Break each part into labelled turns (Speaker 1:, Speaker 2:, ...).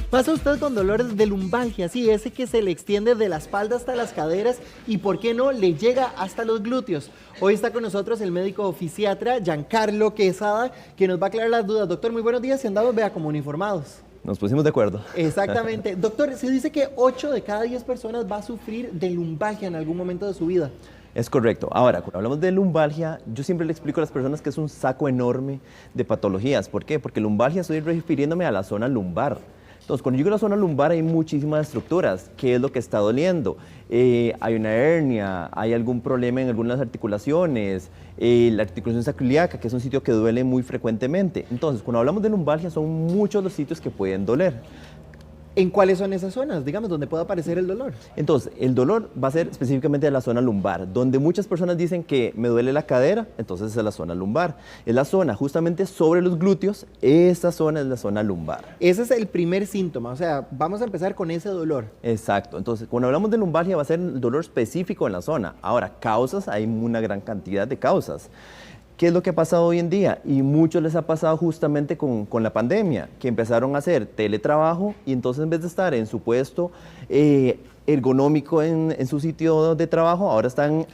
Speaker 1: ¿Pasa usted con dolores de lumbalgia? Sí, ese que se le extiende de la espalda hasta las caderas y, ¿por qué no?, le llega hasta los glúteos. Hoy está con nosotros el médico fisiatra Giancarlo Quesada, que nos va a aclarar las dudas. Doctor, muy buenos días y andamos, vea, como uniformados.
Speaker 2: Nos pusimos de acuerdo.
Speaker 1: Exactamente. Doctor, se dice que 8 de cada 10 personas va a sufrir de lumbalgia en algún momento de su vida.
Speaker 2: Es correcto. Ahora, cuando hablamos de lumbalgia, yo siempre le explico a las personas que es un saco enorme de patologías. ¿Por qué? Porque lumbalgia estoy refiriéndome a la zona lumbar. Entonces, cuando yo digo la zona lumbar hay muchísimas estructuras. ¿Qué es lo que está doliendo? Hay una hernia, hay algún problema en algunas articulaciones, la articulación sacroiliaca, que es un sitio que duele muy frecuentemente. Entonces, cuando hablamos de lumbalgia, son muchos los sitios que pueden doler.
Speaker 1: ¿En cuáles son esas zonas, digamos, donde puede aparecer el dolor?
Speaker 2: Entonces, el dolor va a ser específicamente de la zona lumbar, donde muchas personas dicen que me duele la cadera, entonces es la zona lumbar. Es la zona justamente sobre los glúteos, esa zona es la zona lumbar.
Speaker 1: Ese es el primer síntoma, o sea, vamos a empezar con ese dolor.
Speaker 2: Exacto, entonces cuando hablamos de lumbalgia va a ser el dolor específico en la zona. Ahora, causas, hay una gran cantidad de causas. ¿Qué es lo que ha pasado hoy en día? Y muchos les ha pasado justamente con la pandemia, que empezaron a hacer teletrabajo y entonces en vez de estar en su puesto ergonómico en su sitio de trabajo, ahora están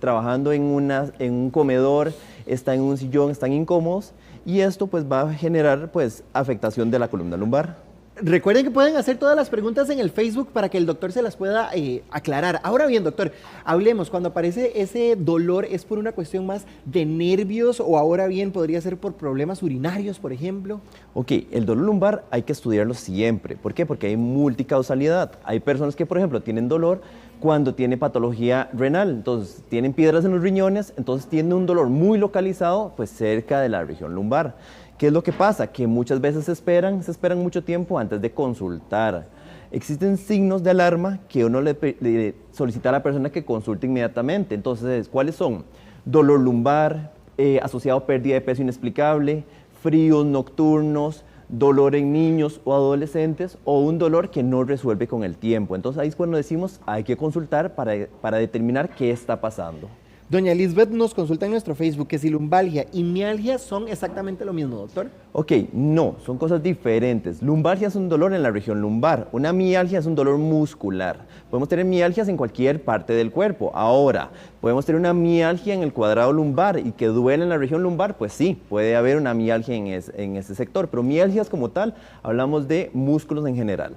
Speaker 2: trabajando en un comedor, están en un sillón, están incómodos y esto pues va a generar pues afectación de la columna lumbar.
Speaker 1: Recuerden que pueden hacer todas las preguntas en el Facebook para que el doctor se las pueda aclarar. Ahora bien, doctor, hablemos, cuando aparece ese dolor, ¿es por una cuestión más de nervios o ahora bien podría ser por problemas urinarios, por ejemplo?
Speaker 2: Ok, el dolor lumbar hay que estudiarlo siempre. ¿Por qué? Porque hay multicausalidad. Hay personas que, por ejemplo, tienen dolor cuando tiene patología renal, entonces tienen piedras en los riñones, entonces tienen un dolor muy localizado pues cerca de la región lumbar. ¿Qué es lo que pasa? Que muchas veces se esperan mucho tiempo antes de consultar. Existen signos de alarma que uno le solicita a la persona que consulte inmediatamente. Entonces, ¿cuáles son? Dolor lumbar, asociado a pérdida de peso inexplicable, fríos nocturnos, dolor en niños o adolescentes o un dolor que no resuelve con el tiempo. Entonces, ahí es cuando decimos hay que consultar para determinar qué está pasando.
Speaker 1: Doña Lisbeth nos consulta en nuestro Facebook que si lumbalgia y mialgia son exactamente lo mismo, doctor.
Speaker 2: Ok, no, son cosas diferentes. Lumbalgia es un dolor en la región lumbar, una mialgia es un dolor muscular. Podemos tener mialgias en cualquier parte del cuerpo. Ahora, podemos tener una mialgia en el cuadrado lumbar y que duele en la región lumbar, pues sí, puede haber una mialgia en ese sector, pero mialgias como tal, hablamos de músculos en general.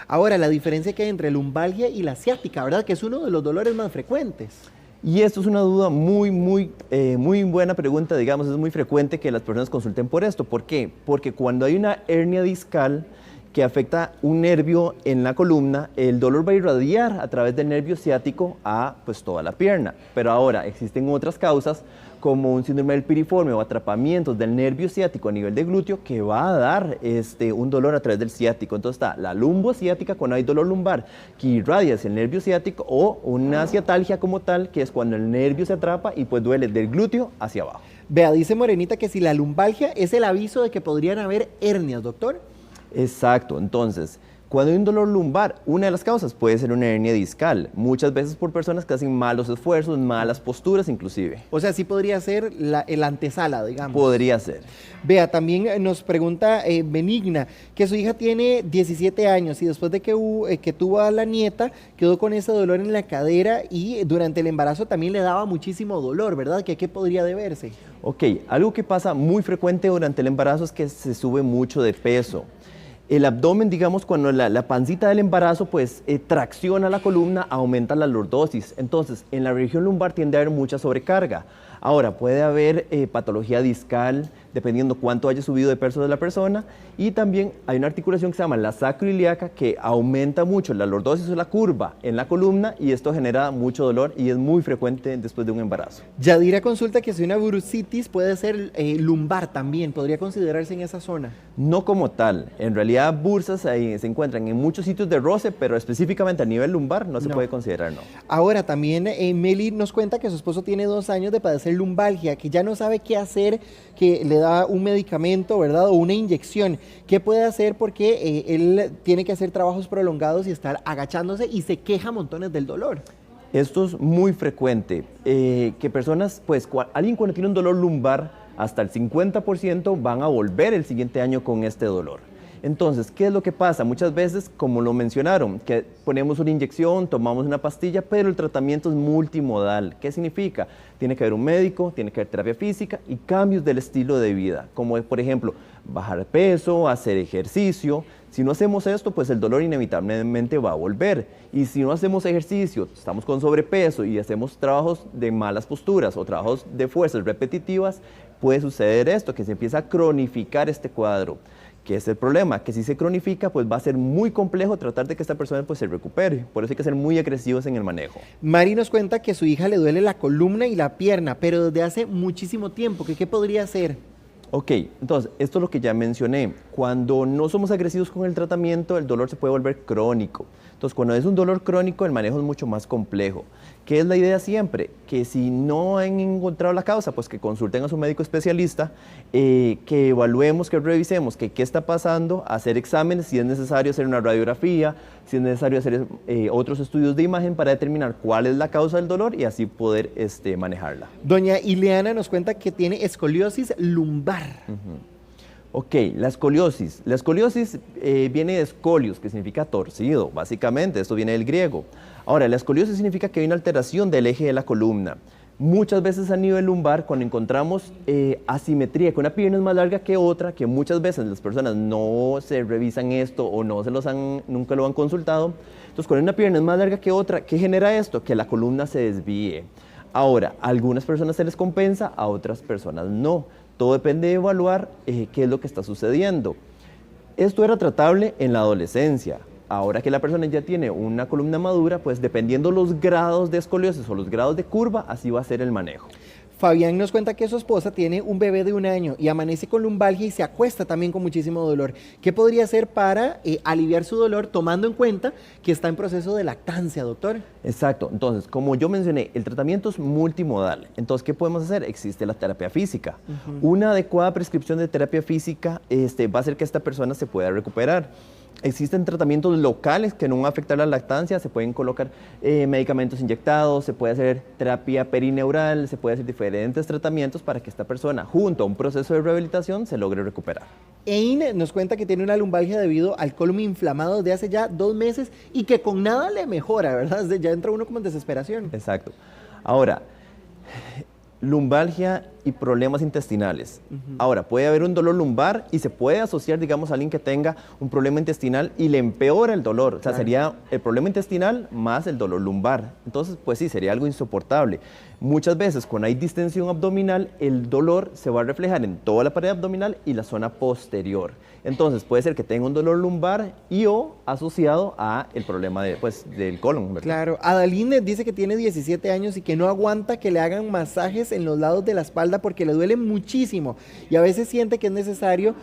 Speaker 1: Ahora, la diferencia que hay entre lumbalgia y la ciática, ¿verdad? Que es uno de los dolores más frecuentes.
Speaker 2: Y esto es una duda muy buena pregunta, digamos, es muy frecuente que las personas consulten por esto. ¿Por qué? Porque cuando hay una hernia discal que afecta un nervio en la columna, el dolor va a irradiar a través del nervio ciático a pues, toda la pierna. Pero ahora existen otras causas como un síndrome del piriforme o atrapamientos del nervio ciático a nivel de glúteo que va a dar un dolor a través del ciático. Entonces está la lumbociática cuando hay dolor lumbar que irradia hacia el nervio ciático o una ciatalgia como tal que es cuando el nervio se atrapa y pues duele del glúteo hacia abajo.
Speaker 1: Vea, dice Morenita que si la lumbalgia es el aviso de que podrían haber hernias, doctor.
Speaker 2: Exacto, entonces, cuando hay un dolor lumbar, una de las causas puede ser una hernia discal, muchas veces por personas que hacen malos esfuerzos, malas posturas inclusive.
Speaker 1: O sea, sí podría ser el antesala, digamos.
Speaker 2: Podría ser.
Speaker 1: Vea, también nos pregunta Benigna que su hija tiene 17 años y después de que tuvo a la nieta, quedó con ese dolor en la cadera y durante el embarazo también le daba muchísimo dolor, ¿verdad? ¿Qué podría deberse?
Speaker 2: Ok, algo que pasa muy frecuente durante el embarazo es que se sube mucho de peso. El abdomen, digamos, cuando la pancita del embarazo, pues tracciona la columna, aumenta la lordosis. Entonces, en la región lumbar tiende a haber mucha sobrecarga. Ahora, puede haber patología discal, dependiendo cuánto haya subido de peso de la persona, y también hay una articulación que se llama la sacroiliaca que aumenta mucho la lordosis o la curva en la columna y esto genera mucho dolor y es muy frecuente después de un embarazo.
Speaker 1: Yadira consulta que si una bursitis puede ser lumbar también, ¿podría considerarse en esa zona?
Speaker 2: No como tal, en realidad bursas ahí se encuentran en muchos sitios de roce, pero específicamente a nivel lumbar no se puede considerar, no.
Speaker 1: Ahora también Meli nos cuenta que su esposo tiene 2 años de padecer lumbalgia, que ya no sabe qué hacer, que le da un medicamento, ¿verdad? O una inyección. ¿Qué puede hacer? Porque él tiene que hacer trabajos prolongados y estar agachándose y se queja montones del dolor.
Speaker 2: Esto es muy frecuente, que personas, pues alguien cuando tiene un dolor lumbar, hasta el 50% van a volver el siguiente año con este dolor. Entonces, ¿qué es lo que pasa? Muchas veces, como lo mencionaron, que ponemos una inyección, tomamos una pastilla, pero el tratamiento es multimodal. ¿Qué significa? Tiene que haber un médico, tiene que haber terapia física y cambios del estilo de vida, como por ejemplo, bajar de peso, hacer ejercicio. Si no hacemos esto, pues el dolor inevitablemente va a volver. Y si no hacemos ejercicio, estamos con sobrepeso y hacemos trabajos de malas posturas o trabajos de fuerzas repetitivas, puede suceder esto, que se empieza a cronificar este cuadro. ¿Qué es el problema? Que si se cronifica, pues va a ser muy complejo tratar de que esta persona pues, se recupere. Por eso hay que ser muy agresivos en el manejo.
Speaker 1: Mari nos cuenta que a su hija le duele la columna y la pierna, pero desde hace muchísimo tiempo. ¿Qué podría hacer?
Speaker 2: Ok, entonces, esto es lo que ya mencioné. Cuando no somos agresivos con el tratamiento, el dolor se puede volver crónico. Entonces, cuando es un dolor crónico, el manejo es mucho más complejo. ¿Qué es la idea siempre? Que si no han encontrado la causa, pues que consulten a su médico especialista, que evaluemos, que revisemos qué está pasando, hacer exámenes, si es necesario hacer una radiografía, si es necesario hacer otros estudios de imagen para determinar cuál es la causa del dolor y así poder manejarla.
Speaker 1: Doña Ileana nos cuenta que tiene escoliosis lumbar.
Speaker 2: Ok, la escoliosis. La escoliosis viene de escolios, que significa torcido, básicamente, esto viene del griego. Ahora, la escoliosis significa que hay una alteración del eje de la columna. Muchas veces a nivel lumbar, cuando encontramos asimetría, que una pierna es más larga que otra, que muchas veces las personas no se revisan esto o no nunca lo han consultado. Entonces, cuando una pierna es más larga que otra, ¿qué genera esto? Que la columna se desvíe. Ahora, a algunas personas se les compensa, a otras personas no. Todo depende de evaluar qué es lo que está sucediendo. Esto era tratable en la adolescencia. Ahora que la persona ya tiene una columna madura, pues dependiendo los grados de escoliosis o los grados de curva, así va a ser el manejo.
Speaker 1: Fabián nos cuenta que su esposa tiene un bebé de 1 año y amanece con lumbalgia y se acuesta también con muchísimo dolor. ¿Qué podría hacer para aliviar su dolor, tomando en cuenta que está en proceso de lactancia, doctor?
Speaker 2: Exacto. Entonces, como yo mencioné, el tratamiento es multimodal. Entonces, ¿qué podemos hacer? Existe la terapia física. Una adecuada prescripción de terapia física va a hacer que esta persona se pueda recuperar. Existen tratamientos locales que no van a afectar la lactancia, se pueden colocar medicamentos inyectados, se puede hacer terapia perineural, se puede hacer diferentes tratamientos para que esta persona, junto a un proceso de rehabilitación, se logre recuperar.
Speaker 1: Eine nos cuenta que tiene una lumbalgia debido al colon inflamado desde hace ya 2 meses y que con nada le mejora, ¿verdad? Ya entra uno como en desesperación.
Speaker 2: Exacto. Ahora, lumbalgia y problemas intestinales. Ahora, puede haber un dolor lumbar y se puede asociar, digamos, a alguien que tenga un problema intestinal y le empeora el dolor. O sea, sería el problema intestinal más el dolor lumbar. Entonces, pues sí, sería algo insoportable. Muchas veces, cuando hay distensión abdominal, el dolor se va a reflejar en toda la pared abdominal y la zona posterior. Entonces, puede ser que tenga un dolor lumbar y o asociado a el problema del colon, ¿verdad?
Speaker 1: Claro. Adaline dice que tiene 17 años y que no aguanta que le hagan masajes en los lados de la espalda porque le duele muchísimo y a veces siente que es necesario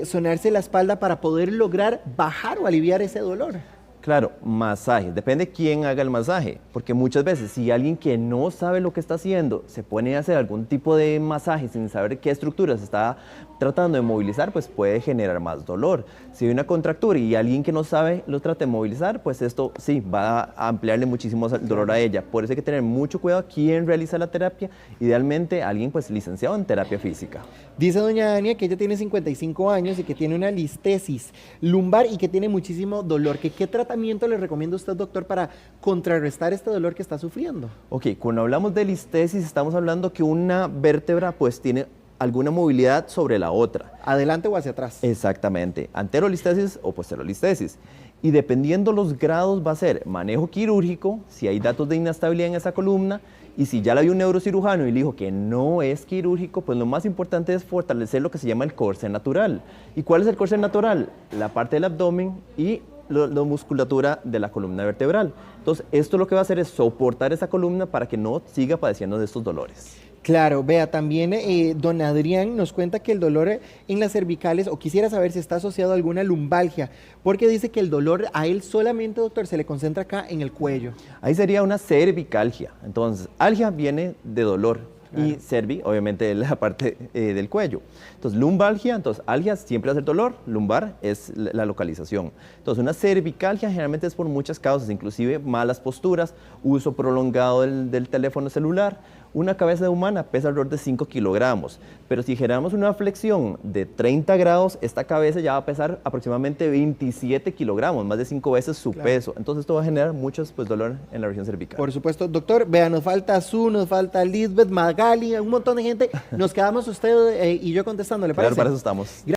Speaker 1: sonarse la espalda para poder lograr bajar o aliviar ese dolor.
Speaker 2: Claro, masajes, depende de quién haga el masaje, porque muchas veces si alguien que no sabe lo que está haciendo se pone a hacer algún tipo de masaje sin saber qué estructura se está tratando de movilizar, pues puede generar más dolor. Si hay una contractura y alguien que no sabe lo trata de movilizar, pues esto sí, va a ampliarle muchísimo el dolor a ella. Por eso hay que tener mucho cuidado quién realiza la terapia, idealmente alguien pues licenciado en terapia física.
Speaker 1: Dice doña Ania que ella tiene 55 años y que tiene una listesis lumbar y que tiene muchísimo dolor. ¿Qué tratamiento le recomienda usted, doctor, para contrarrestar este dolor que está sufriendo?
Speaker 2: Ok, cuando hablamos de listesis estamos hablando que una vértebra pues tiene alguna movilidad sobre la otra.
Speaker 1: ¿Adelante o hacia atrás?
Speaker 2: Exactamente, anterolistesis o posterolistesis. Y dependiendo los grados va a ser manejo quirúrgico, si hay datos de inestabilidad en esa columna, y si ya la vio un neurocirujano y le dijo que no es quirúrgico, pues lo más importante es fortalecer lo que se llama el corset natural. ¿Y cuál es el corset natural? La parte del abdomen y la musculatura de la columna vertebral. Entonces, esto lo que va a hacer es soportar esa columna para que no siga padeciendo de estos dolores.
Speaker 1: Claro, vea, también don Adrián nos cuenta que el dolor en las cervicales, o quisiera saber si está asociado a alguna lumbalgia, porque dice que el dolor a él solamente, doctor, se le concentra acá en el cuello.
Speaker 2: Ahí sería una cervicalgia. Entonces, algia viene de dolor. Claro. Y cervi, obviamente, es la parte del cuello. Entonces, lumbalgia, entonces, algia siempre hace el dolor, lumbar es la localización. Entonces, una cervicalgia generalmente es por muchas causas, inclusive malas posturas, uso prolongado del teléfono celular, Una cabeza humana pesa alrededor de 5 kilogramos, pero si generamos una flexión de 30 grados, esta cabeza ya va a pesar aproximadamente 27 kilogramos, más de 5 veces su peso. Entonces esto va a generar mucho dolor en la región cervical.
Speaker 1: Por supuesto, doctor, vea, nos falta Su, nos falta Lisbeth, Magali, un montón de gente. Nos quedamos usted y yo contestando, ¿le parece?
Speaker 2: Claro, para eso estamos.